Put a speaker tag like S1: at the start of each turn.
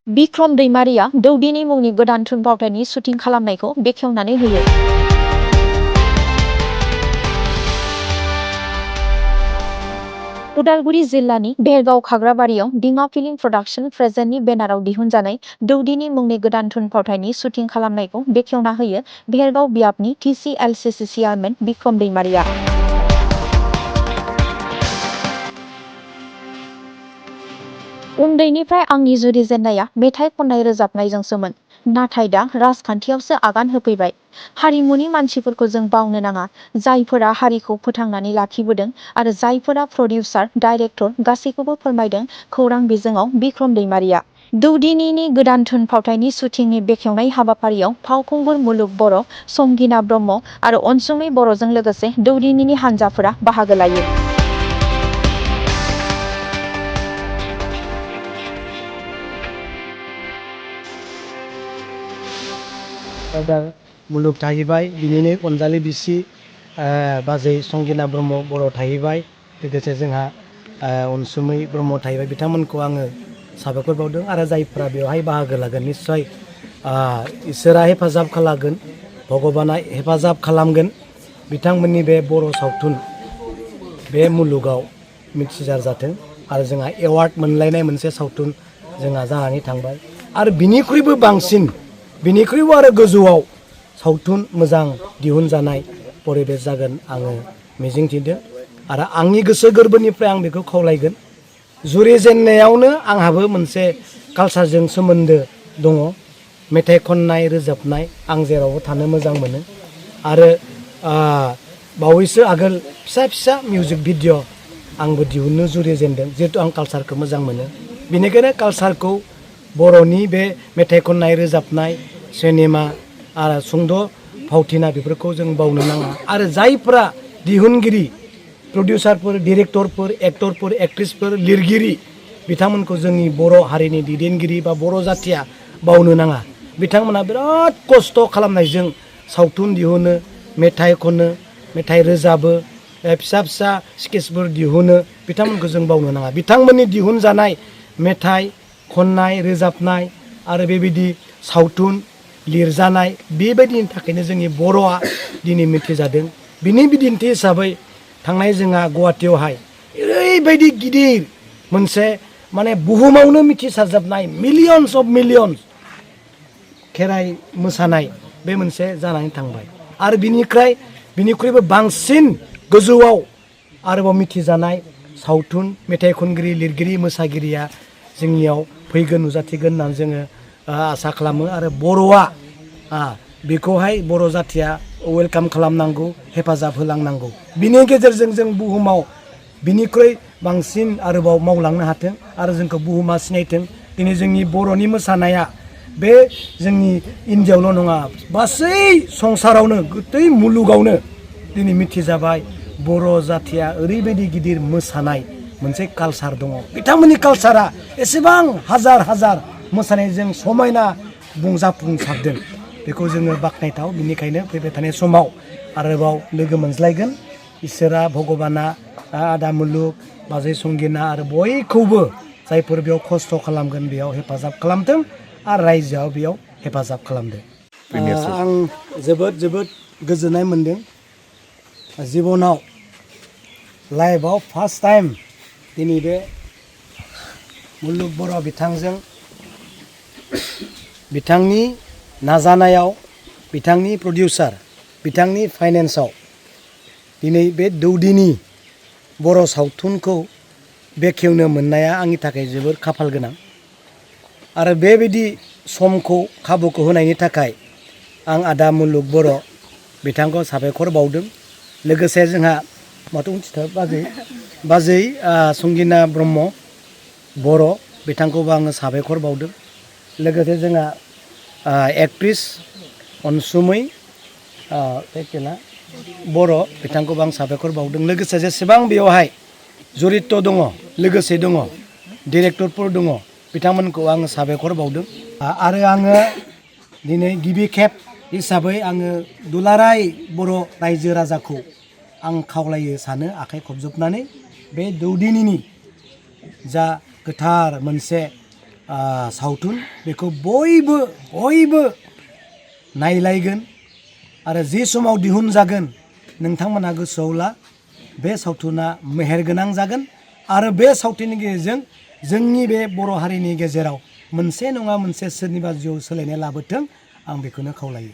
S1: बिक्रम दैमारिया दौदिनि मुंनि गोदान थुनफावथायनि शुटिं खालामनायखौ बेखेवनानै होयो। उदालगुरि जिल्लानि बेरगाव खाग्राबारियाव दिङा फिल्म प्रडाक्शन प्रेजेन्टनि बेनाराव दिहुनजानाय दौदिनि मुंनि गोदान थुनफावथायनि शुटिं खालामनायखौ बेखेवना होयो बेरगाव बियाबनि TCLCC चेयारमेन बिक्रम दैमारिया। उन्दैनिफ्राय आंनि जुरिजेननाया मेथाइ खननाय रोजाबनायजोंसोमोन। नाथाय दा राजखान्थियावसो आगान होफैबाय। हारिमुनि मानसिफोरखौ जों बावनो नाङा, जायफोरा हारिखौ फोथांनानै लाखिबोदों आरो जायफोरा प्रडिउसार, डाइरेक्टर गासैखौबो फोरमायदों खौरां बिजोङाव बिक्रम दैमारिया। दौदिनिनि गोदान थुनफावथायनि शुटिंनि बेखेवनाय हाबाफारियाव फावखुंगुर मुलुग बर', संगिना ब्रह्म आरो अनसुमै बर'जों लोगोसे दौदिनिनि हानजाफोरा बाहागो लायो।
S2: मुलुग थाहैबाय, बिनिनो अनजालि बिसि बाजै संगिना ब्रह्म बर' थाहैबाय, लोगोसे जोंहा अनसुमै ब्रह्म थाहैबाय। बिथांमोनखौ आङो साबायखर बावदों आरो जायफ्रा बेवहाय बाहागो लागोन निस्सय इसोरा हेफाजाब खालामगोन, भगबाना हेफाजाब खालामगोन। बिथांमोननि बे बर' सावथुन बे मुलुगाव मिथिसार जाथों आरो जोंहा एवार्ड मोनलायनाय मोनसे सावथुन जोंहा जानानै थांबाय आरो बिनिख्रुइबो बांसिन, बिनिख्रुइबो आरो गोजौआव सावथुन मोजां दिहुनजानाय परिबेस जागोन आङो मिजिंथिदों आरो आंनि गोसो गोरबोनिफ्राय आं बेखौ खावलायगोन। जुरिजेननायावनो आंहाबो मोनसे कालसारजों सोमोन्दो दङ, मेथाइ खननाय रोजाबनाय आं जेरावबो थानो मोजां मोनो आरो बावैसो आगोल फिसा फिसा मिउजिक भिडिअ आंबो दिहुननो जुरिजेनदों, जिहेतु आं कालसारखौ मोजां मोनो। बेनिखायनो कालसारखौ, बर'नि बे मेथाइ खननाय रोजाबनाय, सिनेमा आरो सुंद' फावथिना बेफोरखौ जों बावनो नाङा आरो जायफ्रा दिहुनगिरि, प्रडिउसारफोर, डिरेक्टरफोर, एक्टरफोर, एक्ट्रिसफोर, लिरगिरि, बिथांमोनखौ जोंनि बर' हारिनि दैदेनगिरि बा बर' जाथिया बावनो नाङा। बिथांमोना बिराद खस्थ' खालामनायजों सावथुन दिहुनो, मेथाइ खनो, मेथाइ रोजाबो, फिसा फिसा स्केचफोर दिहुनो, बिथांमोनखौ जों बावनो नाङा। बिथांमोननि दिहुनजानाय मेथाइ खननाय, रोजाबनाय आरो बेबायदि सावथुन लिरजानाय, बेबायदिनि थाखायनो जोंनि बर'आ दिनै मिथिजादों। बिनि बिदिन्थि हिसाबै थांनाय जोंहा गुवाहाटियावहाय ओरैबायदि गिदिर मोनसे माने बुहुमावनो मिथिसारजाबनाय मिलियन्स अफ मिलियन्स खेराइ मोसानाय बे मोनसे जानानै थांबाय आरो बिनिख्रुइबो बांसिन गोजौआव आरोबाव मिथिजानाय सावथुन मेथाइ खनगिरि, लिरगिरि, मोसागिरिया जोंनियाव फैगोन, नुजाथिगोन होननानै जोङो आसा खालामो आरो बर'आ बेखौहाय बर' जाथिया वेलकाम खालामनांगौ, हेफाजाब होलांनांगौ। बिनि गेजेरजों जों बुहुमाव बिनिख्रुइ बांसिन आरोबाव मावलांनो हाथों आरो जोंखौ बुहुमा सिनायथों। दिनै जोंनि बर'नि मोसानाया बे जोंनि इन्डियायावल' नङा, गासै संसारावनो, गथै मुलुगावनो दिनै मिथिजाबाय। बर' जाथिया ओरैबायदि गिदिर मोसानाय मोनसे कालसार दङ। बिथांमोननि कालसारा एसेबां हाजार हाजार मोसानायजों समायना जाफुंसारदों, बेखौ जोङो बाख्नायथाव। बिनिखायनो फैबाय थानाय समाव आरोबाव लोगो मोनज्लायगोन। इसोरा, भगबाना, आदा मुलुग, बाजै संगिना आरो बयखौबो जायफोर बेयाव खस्थ' खालामगोन बेयाव हेफाजाब खालामथों आरो रायजोआव बेयाव हेफाजाब खालामदों। आं जोबोद गोजोननाय मोन्दों। जिबनाव लाइफआव फार्स्ट टाइम दिनै बे मुलुग बर' बिथांजों, बिथांनि नाजानायाव, बिथांनि प्रडिउसार, बिथांनि फाइनेन्सआव दिनै बे दौदिनि बर' सावथुनखौ बेखेवनो मोननाया आंनि थाखाय जोबोर खाफाल गोनां आरो बेबायदि समखौ, खाबुखौ होनायनि थाखाय आं आदा मुलुग बर' बिथांखौ साबायखर बावदों। लोगोसे जोंहा माथो मिथिथार बाजै संगिना ब्रह्म बर' बिथांखौबो आङो साबायखर बावदों। लोगोसे जोंहा एक्ट्रिस अनसुमै बर' बिथांखौबो आं साबायखर बावदों। लोगोसे जेसेबां बेवहाय जरित दङ, लोगोसे दङ, डिरेक्टरफोर दङ, बिथांमोनखौ आङो साबायखर बावदों। आरो आङो दिनै गिबि खेब हिसाबै आङो दुलाराय बर' रायजो राजाखौ आं खावलायो सानो, आखाइ खबजोबनानै बे दौदिनिनि जा गोथार मोनसे सावथुन बेखौ बयबो नायलायगोन आरो जि समाव दिहुनजागोन नोंथांमोनहा गोसोआव ला बे सावथुना मेहेरगोनां जागोन आरो बे सावथुननि गेजेरजों जोंनि बे बर' हारिनि गेजेराव मोनसे नङा मोनसे सोरनिबा जिउआव सोलायनाय लाबोथों आं बेखौनो खावलायो।